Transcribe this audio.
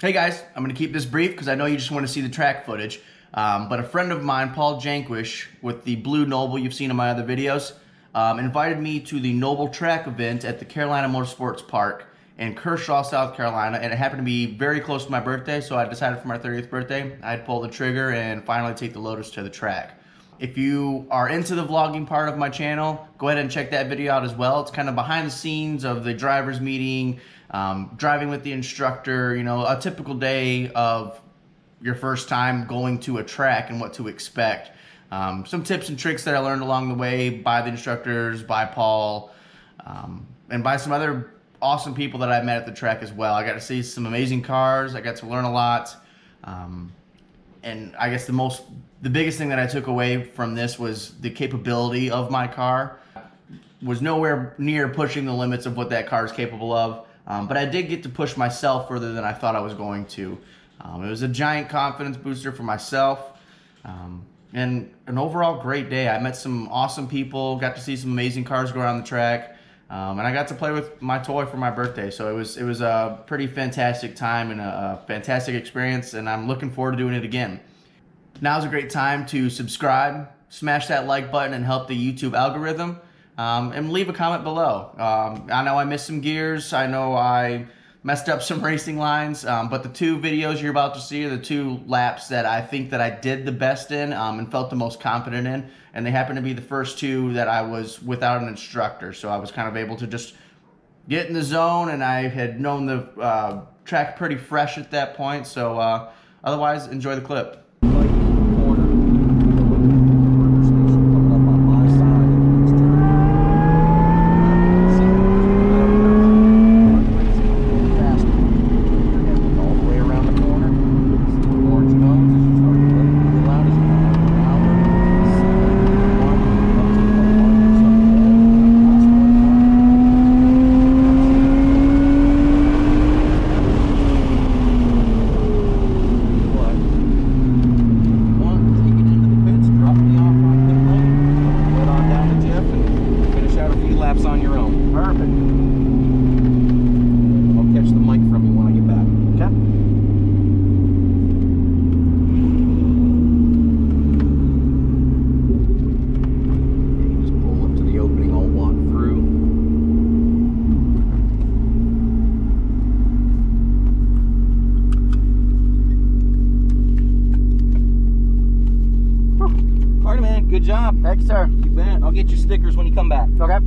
Hey guys, I'm going to keep this brief because I know you just want to see the track footage. But a friend of mine, Paul Jankwish, with the Blue Noble you've seen in my other videos, invited me to the Noble track event at the Carolina Motorsports Park in Kershaw, South Carolina, and it happened to be very close to my birthday, so I decided for my 30th birthday, I'd pull the trigger and finally take the Lotus to the track. If you are into the vlogging part of my channel, go ahead and check that video out as well. It's kind of behind the scenes of the driver's meeting, driving with the instructor, you know, a typical day of your first time going to a track and what to expect. Some tips and tricks that I learned along the way by the instructors, by Paul, and by some other awesome people that I met at the track as well. I got to see some amazing cars. I got to learn a lot. And I guess the biggest thing that I took away from this was the capability of my car. Was nowhere near pushing the limits of what that car is capable of, but I did get to push myself further than I thought I was going to. It was a giant confidence booster for myself, and an overall great day. I met some awesome people, got to see some amazing cars go around the track, and I got to play with my toy for my birthday. So it was a pretty fantastic time and a fantastic experience, and I'm looking forward to doing it again. Now's a great time to subscribe, smash that like button, and help the YouTube algorithm, and leave a comment below. I know I missed some gears. I know I messed up some racing lines, but the two videos you're about to see are the two laps that I think that I did the best in and felt the most confident in, and they happen to be the first two that I was without an instructor, so I was kind of able to just get in the zone, and I had known the track pretty fresh at that point, so otherwise, enjoy the clip. On your own. Perfect. I'll catch the mic from you when I get back. Okay? You just pull up to the opening, I'll walk through. Alright, man. Good job. Thanks, sir. You bet. I'll get your stickers when you come back. Okay.